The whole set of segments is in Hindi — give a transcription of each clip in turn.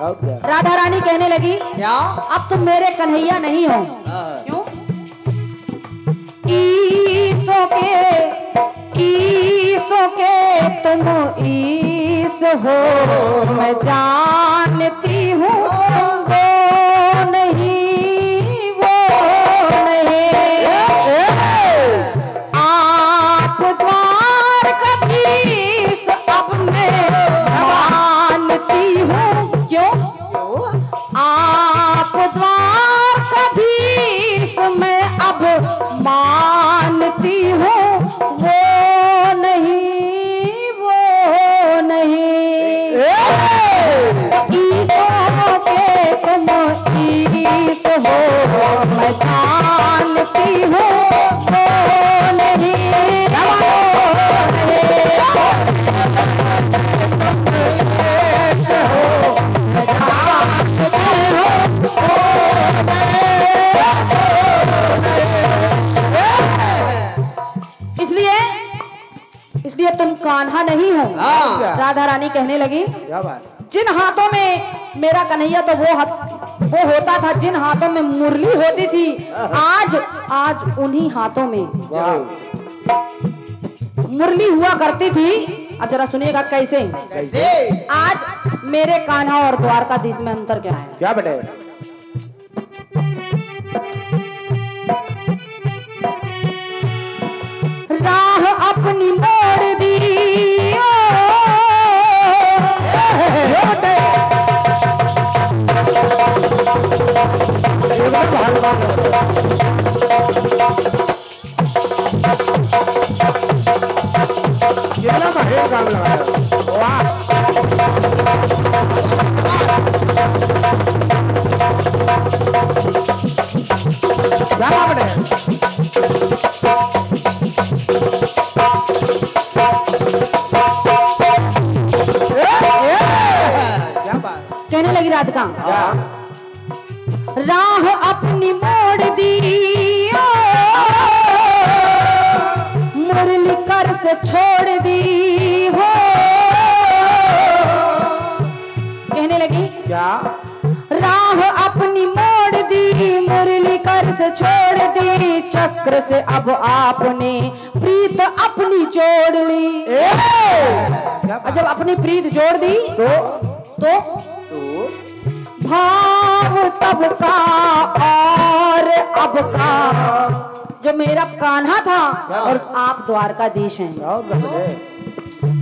राधा रानी कहने लगी, क्या? अब तुम मेरे कन्हैया नहीं हो। क्यों? ईसो के तुम ईस हो, मैं जानती हूँ वो नहीं, वो नहीं। आप द्वार का ईस अब मैं मानती हूँ। क्यों? आप द्वार का ईस मैं अब मानती हूँ, वो नहीं, वो नहीं। ईसों के तुम ईस हो, मैं जानती हूँ वो नहीं, वो नहीं। मैं जानती हूँ वो नहीं। इसलिए तुम कान्हा नहीं हो। राधा रानी कहने लगी, जिन हाथों में मेरा कन्हैया तो वो होता था, जिन हाथों में मुरली होती थी, आज उन्हीं हाथों में मुरली हुआ करती थी। अब जरा सुनिएगा कैसे। आज मेरे कान्हा और द्वारकाधीश में अंतर क्या है? क्या बेटे? राह अपनी मोड़ दी, कितना बढ़िया काम लगाया। वाह! क्या बेटे? कहने लगी राधिका, राह अपनी मोड़ दी, मुरली कर से छोड़ दी हो। कहने लगी, क्या? राह अपनी मोड़ दी, मुरली कर से छोड़ दी, चक्र से अब आपने प्रीत अपनी जोड़ ली। और जब अपनी प्रीत जोड़ दी तो भाव तब का और अब का, जो मेरा कान्हा था और आप द्वारकाधीश हैं,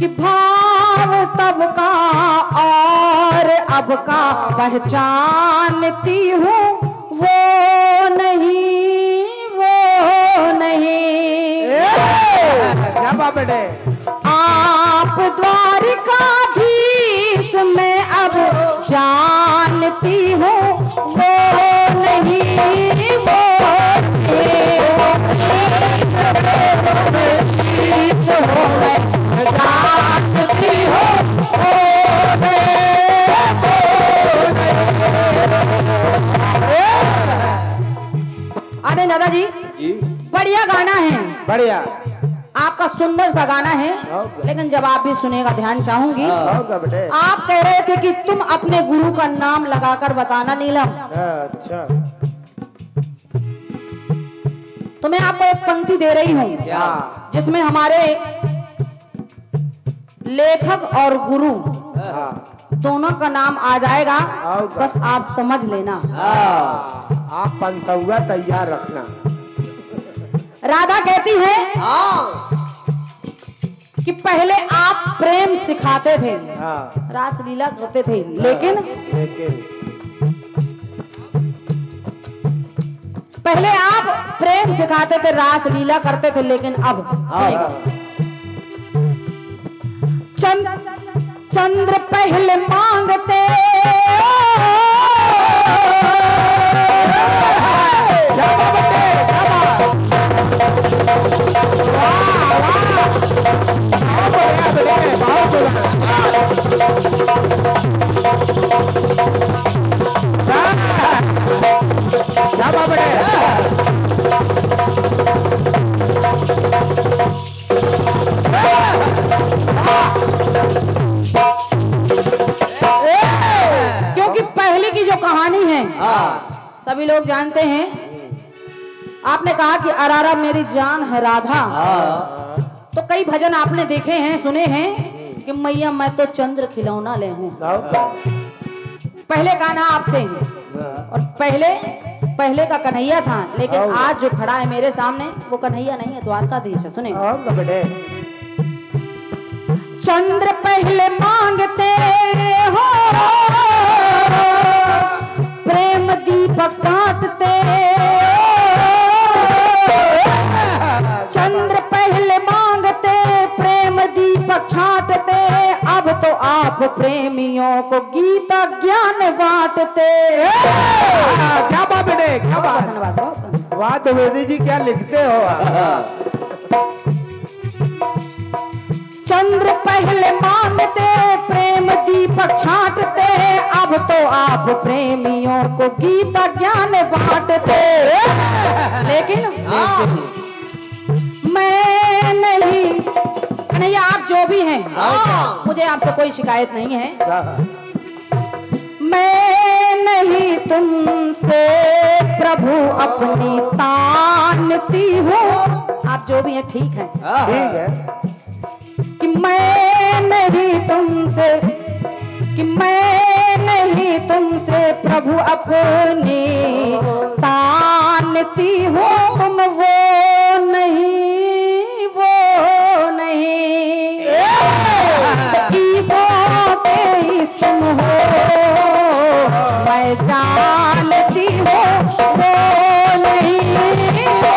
कि भाव तब का और अब का पहचानती हूँ, वो नहीं, वो नहीं। क्या बात बेटे? आप द्वारकाधीश में अब जानती हूँ, वो नहीं, वो जानती हूँ, अरे दादाजी बढ़िया गाना है, बढ़िया आपका सुंदर सा गाना है, लेकिन जवाब भी सुनेगा ध्यान चाहूंगी। बेटे। आप कह रहे थे कि तुम अपने गुरु का नाम लगाकर बताना नीलम। अच्छा, तो मैं आपको एक पंक्ति दे रही हूँ जिसमें हमारे लेखक और गुरु दोनों का नाम आ जाएगा, बस आप समझ लेना। आप पंसौगा तैयार रखना। राधा कहती है कि पहले आप प्रेम सिखाते थे, रास लीला करते थे, लेकिन पहले आप प्रेम सिखाते थे, रास लीला करते थे, लेकिन अब चंद्र पहले मांगते, क्योंकि पहले की जो कहानी है हाँ सभी लोग जानते हैं। आपने कहा कि अरारा मेरी जान है राधा, तो कई भजन आपने देखे हैं, सुने हैं कि मैया मैं तो चंद्र खिलौना ले हूं। पहले कान्हा आप थे और पहले का कन्हैया था, लेकिन आज जो खड़ा है मेरे सामने वो कन्हैया नहीं है, द्वारकाधीश है। सुने, चंद्र पहले मांगते हो, प्रेम दीपक काटते, चंद्र पहले मांगते, प्रेम दीपक छाटते, अब तो आप प्रेमियों को गीता ज्ञान बांटते। क्या बात बेटे, क्या बात। धन्यवाद। वाह द्विवेदी जी, क्या लिखते हो। चंद्र पहले मांगते, प्रेम दीपक छाटते, अब तो आप प्रेमियों को गीता ज्ञान बांटते। लेकिन मैं नहीं, कन्हैया आप जो भी हैं, मुझे आपसे कोई शिकायत नहीं है। मैं नहीं तुमसे प्रभु अपनी तानती हूँ, आप जो भी हैं ठीक है, ठीक है कि मैं नहीं तुमसे, कि मैं नहीं तुमसे प्रभु अपनी तानती हूँ, तुम वो नहीं, वो नहीं, ईसों के ईश तुम हो, मैं जानती हूँ वो नहीं, वो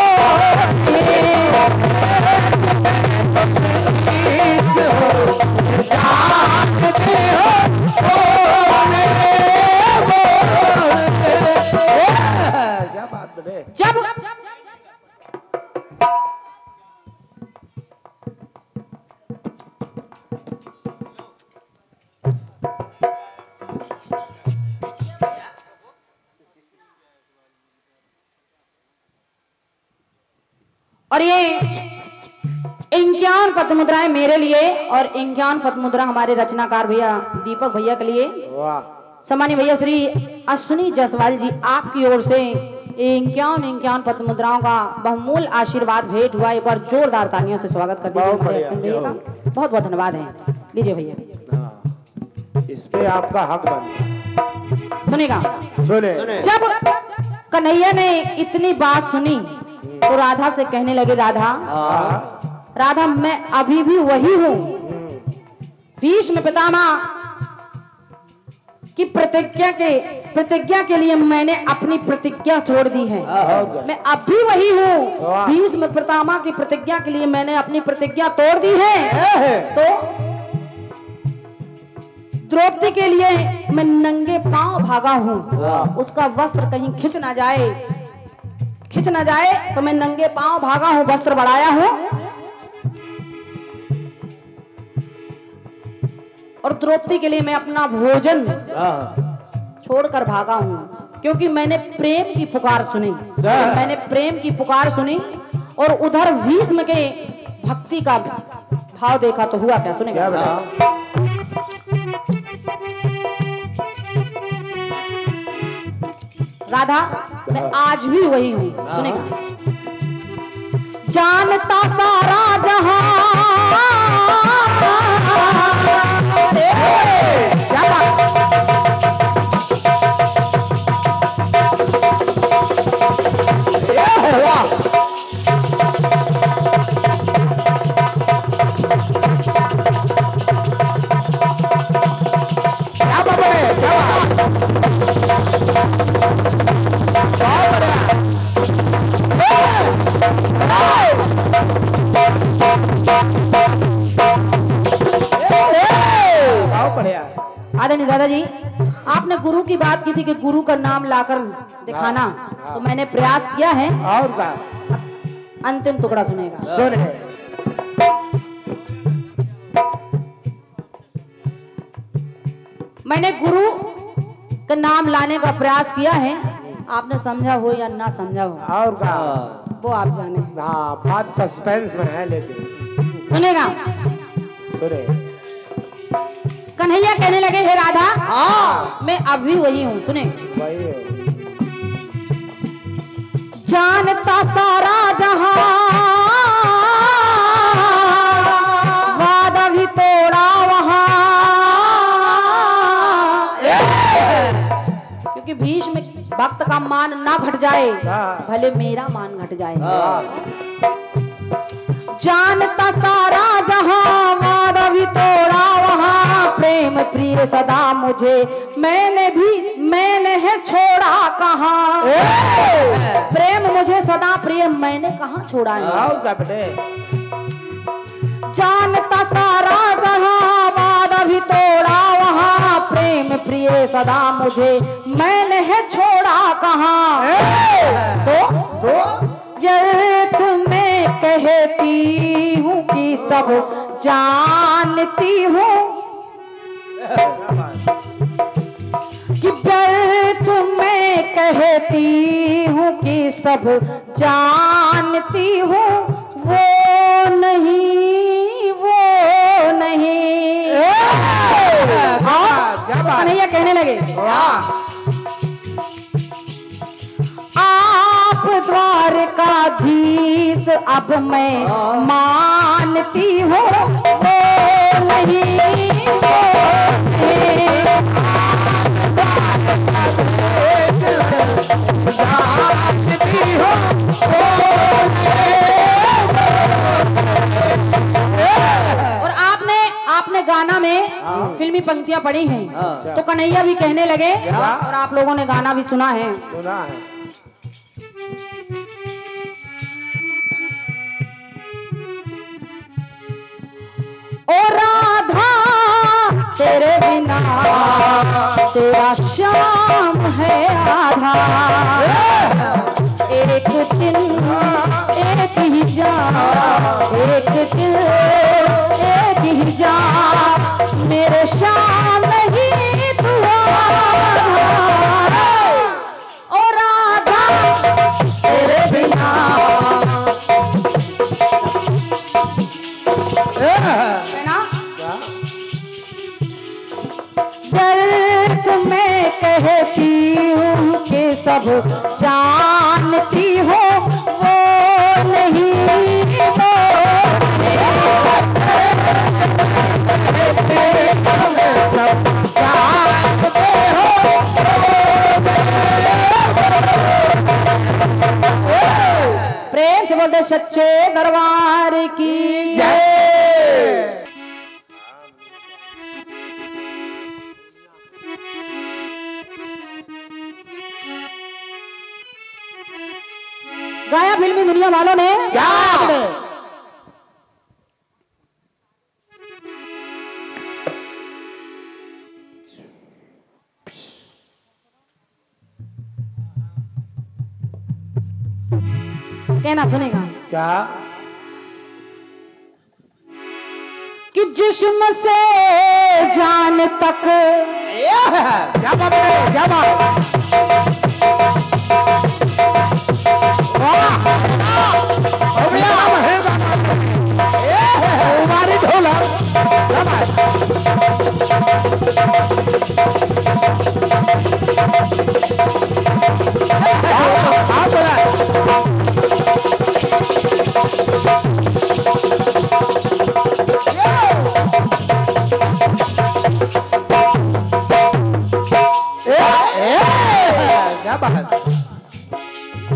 क्या बात बेटे। जब और ये 51 पद्मुद्राएं मेरे लिए और 51 पद्मुद्रा हमारे रचनाकार भैया दीपक भैया के लिए। वाह, सम्मानित भैया श्री अश्विनी जायसवाल जी, आपकी ओर से 51 पद्मुद्राओं का बहुमूल्य आशीर्वाद भेंट हुआ। एक बार जोरदार तालियों से स्वागत कर दीजिए हमारे अश्विनी भैया का। बहुत बहुत धन्यवाद है। लीजिए भैया, इस पे आपका हक बनता। सुनेगा। सुने। जब कन्हैया ने इतनी बात सुनी तो राधा से कहने लगे, राधा राधा मैं अभी भी वही हूं, भीष्म पितामह की प्रतिज्ञा के लिए मैंने अपनी प्रतिज्ञा छोड़ दी है। मैं अब भी वही हूँ, भीष्म पितामह की प्रतिज्ञा के लिए मैंने अपनी प्रतिज्ञा तोड़ दी है। तो द्रौपदी के लिए मैं नंगे पांव भागा हूँ, उसका वस्त्र कहीं खिंच ना जाए तो मैं नंगे पांव भागा हूँ, वस्त्र बढ़ाया हूँ और द्रौपदी के लिए मैं अपना भोजन छोड़कर भागा हूँ, क्योंकि मैंने प्रेम की पुकार सुनी, मैंने प्रेम की पुकार सुनी और उधर भीष्म के भक्ति का भाव देखा तो हुआ क्या, सुनेगा। राधा मैं आज भी वही हूँ, सुनेगा। जानता सारा जहां क्या बात। आदरणीय दादाजी, आपने गुरु की बात की थी कि गुरु का नाम लाकर दिखाना, तो मैंने प्रयास किया है। और का अंतिम टुकड़ा सुनेगा। सुने। मैंने गुरु का नाम लाने का प्रयास किया है, आपने समझा हो या ना समझा हो, और का वो आप जाने। हाँ, बात सस्पेंस में है, लेकिन सुनेगा। सुने। कन्हैया कहने लगे, हे राधा, हाँ मैं अभी वही हूँ। सुने, वही है। जानता सारा जहां, वादा भी तोड़ा वहां, क्योंकि भीष्म भक्त का मान ना घट जाए, भले मेरा मान घट जाए। जानता सारा जहां, वादा भी तोड़ा वहां, प्रेम प्रिय सदा मुझे मैंने है छोड़ा कहाँ। प्रेम मुझे सदा प्रिय मैंने कहाँ छोड़ा है। आओ क्या बेटे। जानता सारा जहां, वादा भी तोड़ा वहां, प्रेम प्रिय सदा मुझे मैंने है छोड़ा कहाँ। तो व्यर्थ में कहती हूँ कि सब जानती हूँ, कि व्यर्थ में कहती हूँ कि सब जानती हूँ, वो नहीं, वो नहीं। कन्हैया कहने लगे, आप द्वारकाधीश अब मैं मानती हूँ, वो नहीं, वो नहीं। और आपने गाना में फिल्मी पंक्तियां पढ़ी हैं, तो कन्हैया भी कहने लगे, और आप लोगों ने गाना भी सुना है। सुना है। ओ राधा तेरे बिना तेरा शाम है आधा, एक दिन एक ही जान, एक दिल एक ही जान, मेरे शाम नहीं तू आधा। ओ राधा तेरे बिना, है ना। व्यर्थ में कहती हूँ कि सब जानती हो, वो नहीं, वो प्रेम से बोलते सच्चे दरबार की जय। गाया फिल्मी दुनिया वालों ने क्या कहना सुनेगा क्या कि जिस्म से जान तक, क्या बात है, क्या बात। हमारी ढोलक क्या बात।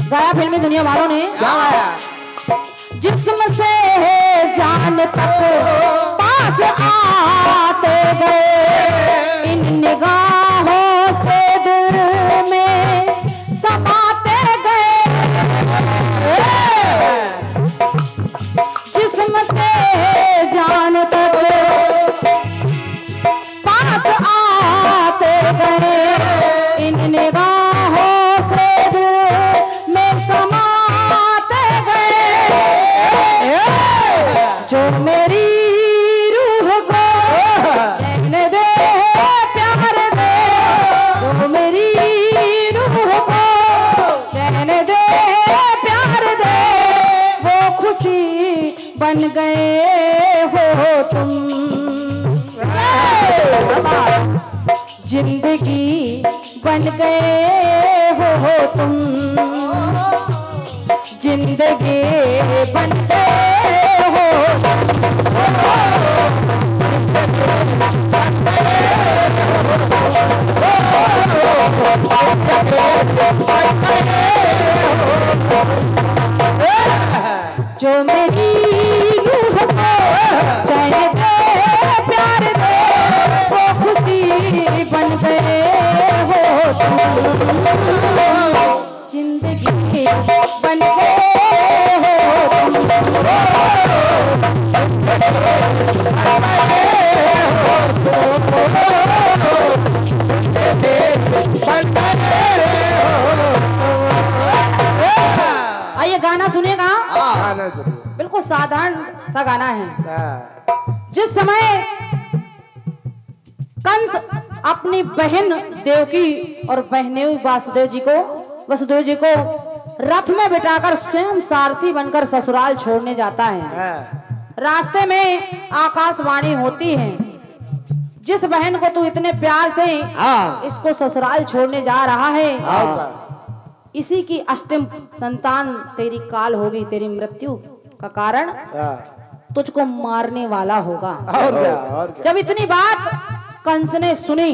गाया फिल्मी दुनिया वालों ने क्या गाया। जिस्म से जान तक पास आते गए, इन निगाहों से दिल में समाते गए। जिस्म से जान तक पास आते गए, इन निगाहों से दिल में समाते गए। जो मेरी रूह को चैन दे, प्यार दे, जिंदगी बन गए हो तुम, जिंदगी बन गए हो जो मेरी रूह को चैन दे प्यार दे वो खुशी बन गए हो तुम, जिंदगी बन गए हो आइए गाना सुनिएगा। गाना सुनिए। बिल्कुल साधारण सा गाना है। हाँ। जिस समय कंस अपनी बहन देवकी और बहनेऊ वसुदेव जी को रथ में बिठाकर स्वयं सारथी बनकर ससुराल छोड़ने जाता है। हाँ। रास्ते में आकाशवाणी होती है, जिस बहन को तू इतने प्यार से इसको ससुराल छोड़ने जा रहा है, इसी की अष्टम संतान तेरी काल होगी, तेरी मृत्यु का कारण तुझको मारने वाला होगा। और क्या? जब इतनी बात कंस ने सुनी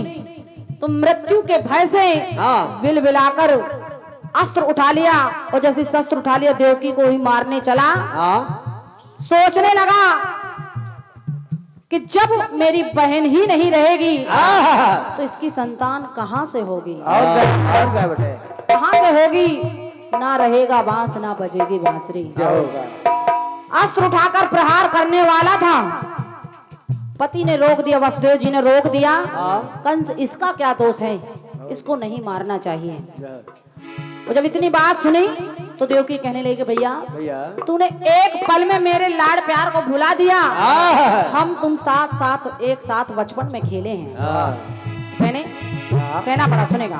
तो मृत्यु के भय से विलविलाकर अस्त्र उठा लिया और जैसे शस्त्र उठा लिया देवकी को ही मारने चला। सोचने लगा कि जब मेरी बहन ही नहीं रहेगी तो इसकी संतान कहां से होगी, और क्या बेटे? कहां से होगी? ना रहेगा बांस ना बजेगी बांसुरी। अस्त्र उठाकर प्रहार करने वाला था, पति ने रोक दिया, वसुदेव जी ने रोक दिया। कंस इसका क्या दोष है, इसको नहीं मारना चाहिए। और जब इतनी बात सुनी तो देवकी कहने लगी कि भैया तूने एक पल में मेरे लाड़ प्यार को भुला दिया। हम तुम साथ साथ एक साथ बचपन में खेले हैं। कहना पड़ा, सुनेगा।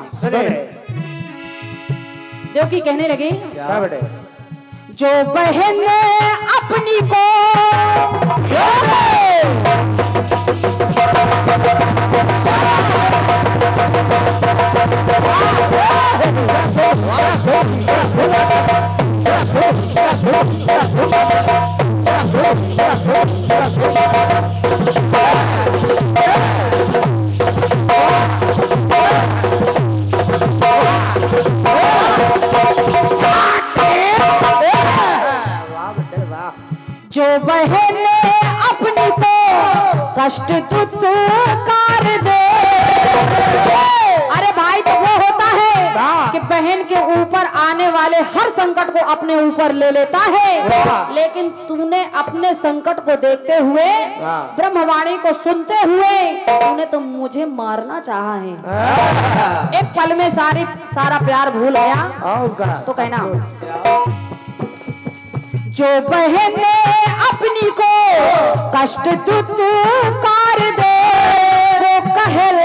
देवकी कहने लगी जो बहन अपनी को जो बहन अपनी को कष्ट दुत्कार दे। अरे भाई तो वो होता है कि बहन के ऊपर आने वाले हर संकट को अपने ऊपर ले लेता है, लेकिन तूने अपने संकट को देखते हुए, ब्रह्मवाणी को सुनते हुए तूने तो मुझे मारना चाहा है। एक पल में सारा प्यार भूल गया। तो कहना जो बहन अपनी को कष्ट दुत्कार दे वो कहर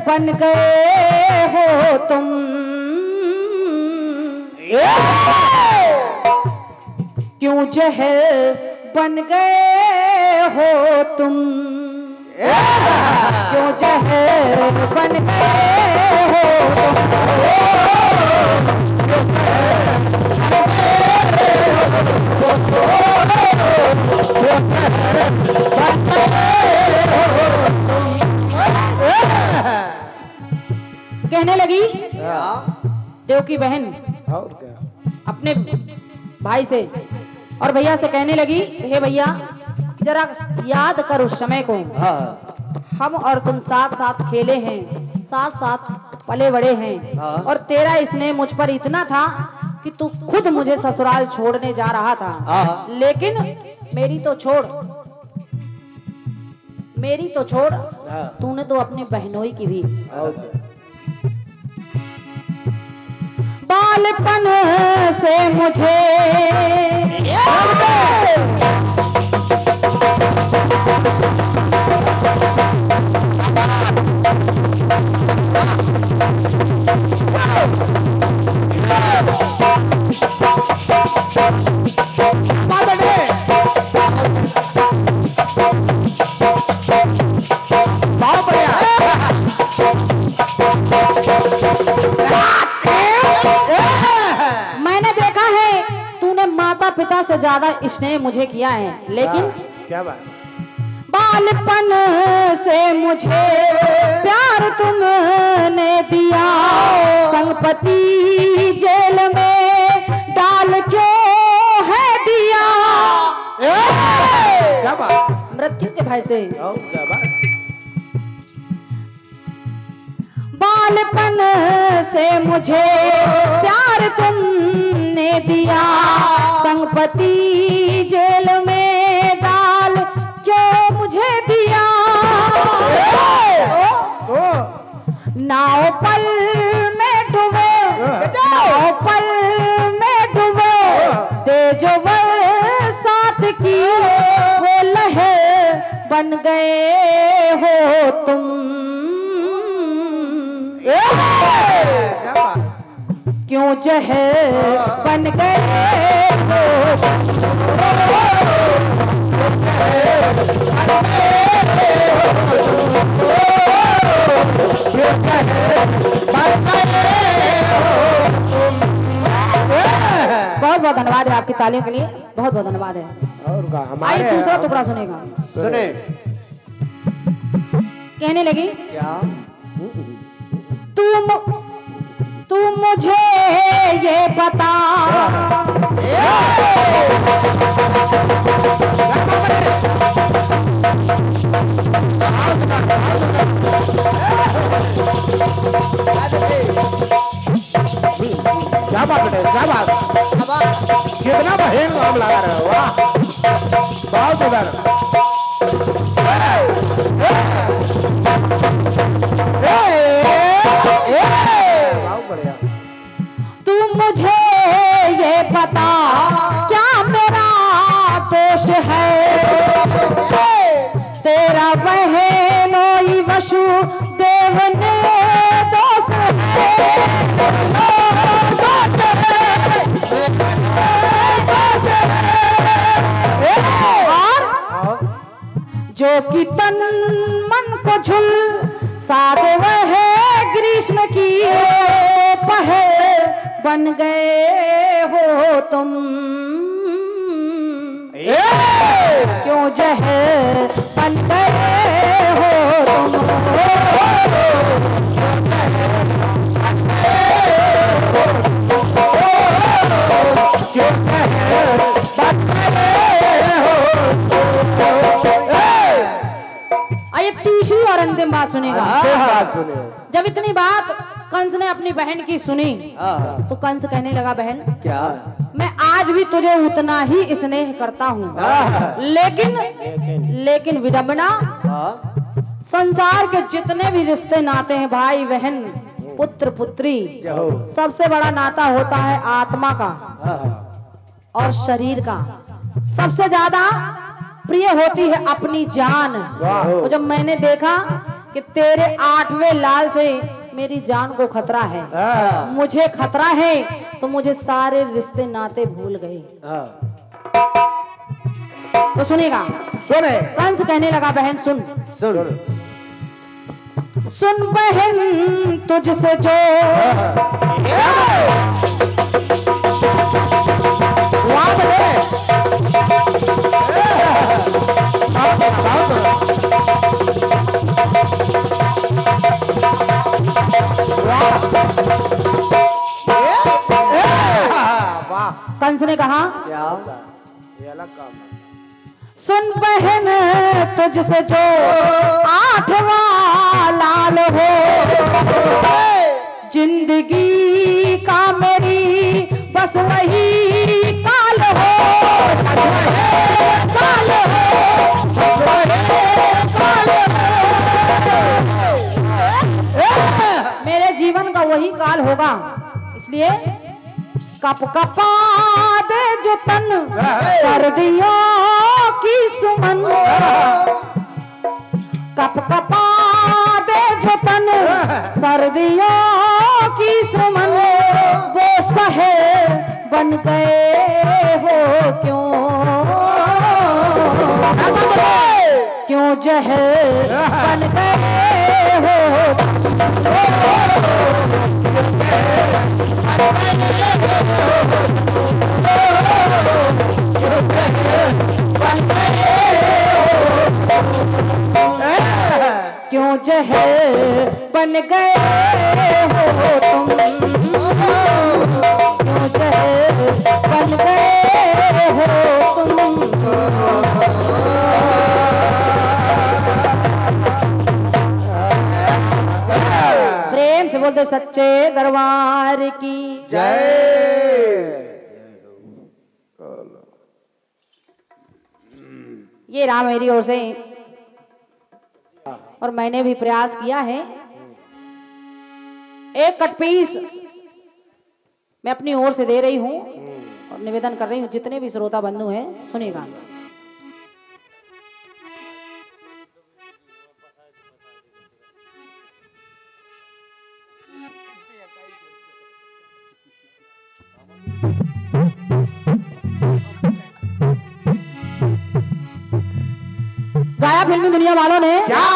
बन गए हो तुम, क्यों जहर बन गए हो तुम, क्यों जहर बन गए हो कहने लगी देवकी बहन अपने भाई से और भैया से कहने लगी, हे भैया जरा याद कर उस समय को, हम और तुम साथ साथ खेले हैं, साथ साथ पले बड़े हैं, और तेरा स्नेह मुझ पर इतना था कि तू खुद मुझे ससुराल छोड़ने जा रहा था, लेकिन मेरी तो छोड़ तूने तो अपनी बहनोई की भी। बालपन से मुझे से ज्यादा स्नेह मुझे किया है, लेकिन क्या बात? बालपन से मुझे प्यार तुमने दिया, संगपति जेल में डाल क्यों है दिया। क्या बात? मृत्यु के भय से क्या बात? बालपन से मुझे प्यार तुमने दिया, संगपति जेल में डाल क्यों मुझे दिया। तो नाव पल में डूबो, नाव पल में डूबो, दे जो बरसात की वो लहर बन गए हो तुम। क्या बात? क्यों जहर बन गए हो। बहुत बहुत धन्यवाद है आपकी तालियों के लिए, बहुत बहुत धन्यवाद है। और का आइए हमारे दूसरा टुकड़ा सुनेगा। सुने कहने लगी, क्या? तू मुझे ये बता, क्या बात बेटे? क्या बात? कितना बहन काम लगा रहे हो? वाह, बहुत उधर। बहुत बढ़िया। तू मुझे ये बता, क्या मेरा दोष है, तेरा बहनोई वसुदेव ने दोष और जो कि तन मन को झुल साधे वह ग्रीष्म की पहर बन गए हो तुम। क्यों जहर बन गए हो तुम। आइए तीसरी और अंतिम बात सुनेगा। बात सुनिए। जब इतनी बात कंस ने अपनी बहन की सुनी, तो कंस कहने लगा, बहन क्या? मैं आज भी तुझे उतना ही स्नेह करता हूँ, लेकिन विडंबना, संसार के जितने भी रिश्ते नाते हैं, भाई बहन पुत्र पुत्री, सबसे बड़ा नाता होता है आत्मा का और शरीर का। सबसे ज्यादा प्रिय होती है अपनी जान। तो जब मैंने देखा कि तेरे 8वें लाल से मेरी जान को खतरा है, मुझे खतरा है, तो मुझे सारे रिश्ते नाते भूल गए। तो सुनेगा, सुने। कंस कहने लगा, बहन सुन सुन। सुन बहन तुझसे जो कंस ने कहा, क्या? ये अलग काम है। सुन बहन तुझसे जो 8वां लाल हो, जिंदगी का मेरी बस वही काल हो, काल हो, काल हो। मेरे जीवन का वही काल होगा, इसलिए कप कपा दे जो तन सर्दियों की सुमन, कप कपा दे जो तन सर्दियों की सुमन, वो शहर बन गए हो क्यों जहर बन गए हो। बन गए हो तुम, क्यों जहर बन गए हो तुम। प्रेम से बोलते सच्चे दरबार की जय। ये रहा मेरी ओर से, और मैंने भी प्रयास किया है। एक कट पीस मैं अपनी ओर से दे रही हूं और निवेदन कर रही हूं, जितने भी श्रोता बंधु हैं सुनिएगा। गाया फिल्मी दुनिया वालों ने क्या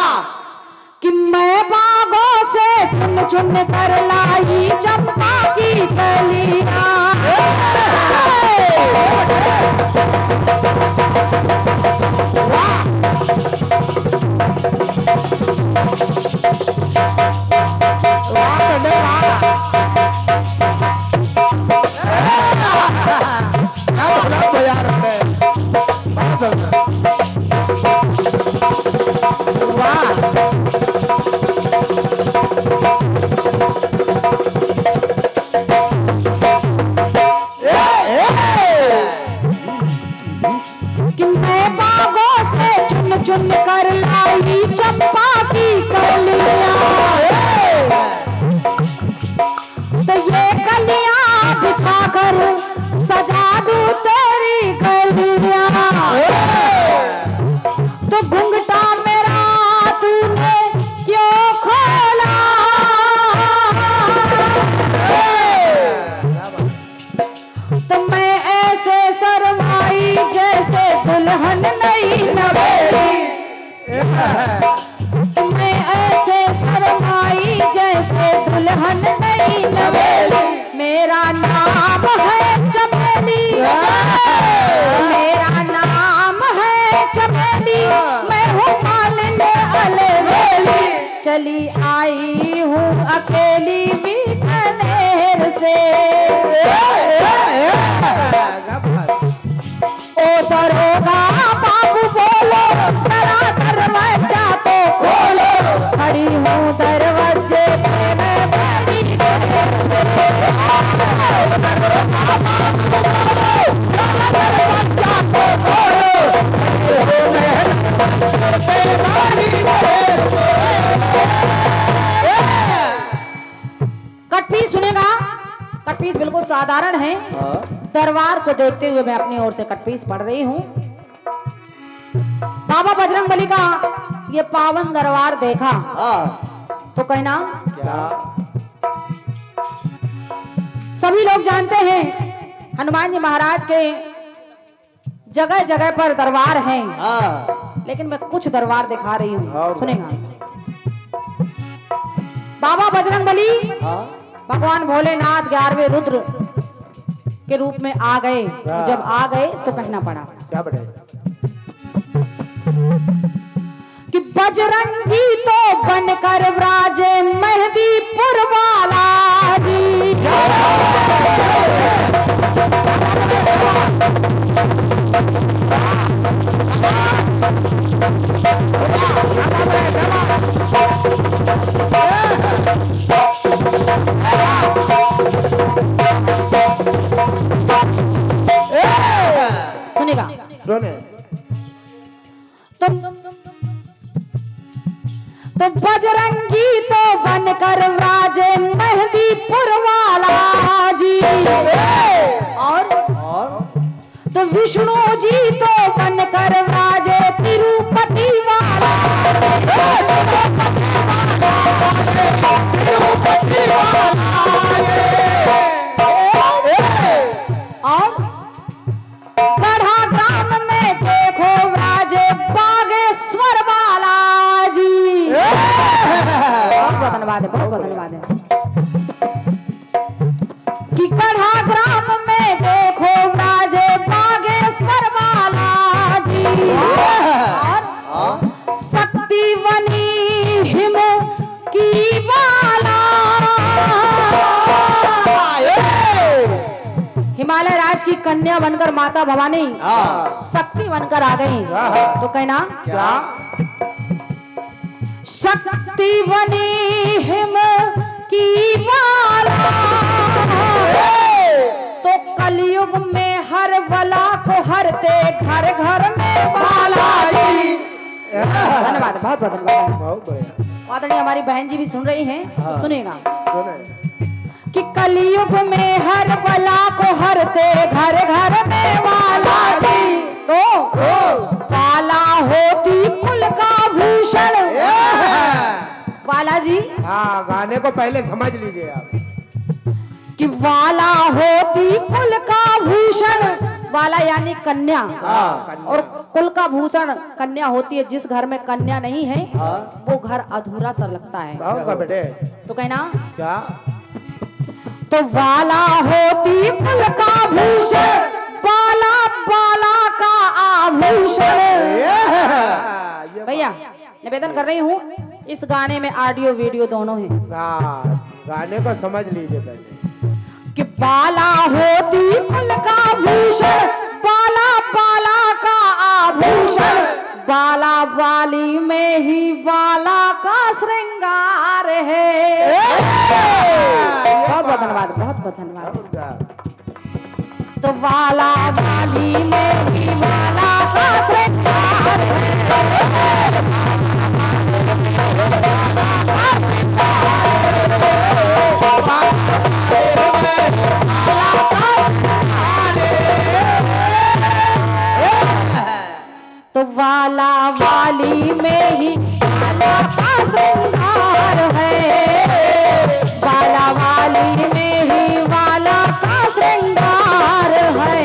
कि मैं बागों से चुन चुन कर लाई चंपा की कलियां। चुन कर लाई चंपा की कलियां, तो ये कलियां बिछा कर सजा दूं तेरी गलियां। तो घुंघटा मेरा तूने क्यों खोला, तो मैं ऐसे शर्माई जैसे दुल्हन नई नवेली। मैं ऐसे शर्माई जैसे दुल्हन नई नवेली। मेरा नाम है चमेली, मेरा नाम है चमेली, मैं हूँ मालिन अलवेली। चली आई हूँ अकेली बीकानेर से, ओ दरोगा बाबू बोलो मेरा दरवाजा तो खोलो। खड़ी हूँ दरवाजे पे मैं बड़ी दरवाजा तो खोलो। कटपीस सुनेगा, कटपीस बिल्कुल साधारण है। दरबार को देखते हुए मैं अपनी ओर से कटपीस पढ़ रही हूँ। बाबा बजरंगबली का ये पावन दरबार देखा तो कहना क्या सभी लोग जानते हैं हनुमान जी महाराज के जगह जगह पर दरबार हैं, लेकिन मैं कुछ दरबार दिखा रही हूँ, सुनेगा। बाबा बजरंगबली भगवान भोलेनाथ 11वें रुद्र के रूप में आ गए। जब आ गए तो कहना पड़ा क्या बड़े कि बजरंगी तो बनकर विराजे मेहंदीपुर वाला जी। सुनेगा, सुने तो बजरंगी तो बनकर विराजे मेहंदीपुर वाला जी। और तो विष्णु जी तो बनकर विराजे तिरुपति वाला। और गढ़ा ग्राम में देखो विराजे बागेश्वर वाला जी। बहुत धन्यवाद है, बहुत धन्यवाद है। कि गढ़ा ग्राम में देखो विराजे बागेश्वर वाला जी। और शक्ति बनी हिम की आज की कन्या बनकर माता भवानी शक्ति बनकर आ गई। तो कहना क्या शक्ति बनी हिम की बाला, तो कलयुग में हर बला को हरते घर घर में बालाजी। धन्यवाद, बहुत बहुत धन्यवाद। बहुत बढ़िया आदरणीय हमारी बहन जी भी सुन रही हैं, तो सुनेगा सुने कि कलयुग में हर बला को हरते घर घर में बालाजी, तो बाला होती कुल का भूषण। बालाजी हाँ गाने को पहले समझ लीजिए आप। कि वाला होती कुल का भूषण, वाला यानी कन्या, और कुल का भूषण कन्या होती है। जिस घर में कन्या नहीं है वो घर अधूरा सा लगता है। का बेटे तो कहना क्या तो वाला होती कुल का भूषण, बाला बाला का आभूषण। भैया निवेदन कर रही हूँ, इस गाने में ऑडियो वीडियो दोनों हैं। गाने को समझ लीजिए पहले कि बाला होती कुल का भूषण, बाला बाला का आभूषण, बाला वाली में ही बाला का श्रृंगार है। बहुत बहुत धन्यवाद, बहुत बहुत धन्यवाद। तो बाला वाली में ही बाला का श्रृंगार है। तो वाला वाली में ही बाला का श्रृंगार है, बाला वाली में ही बाला का श्रृंगार है।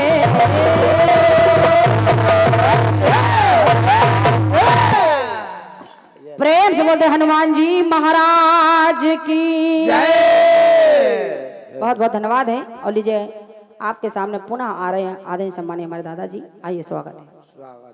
प्रेम से बोलते हनुमान जी महाराज की जय। बहुत बहुत धन्यवाद है। और लीजिए आपके सामने पुनः आ रहे हैं आदरणीय सम्मानीय हमारे दादाजी, आइए स्वागत है।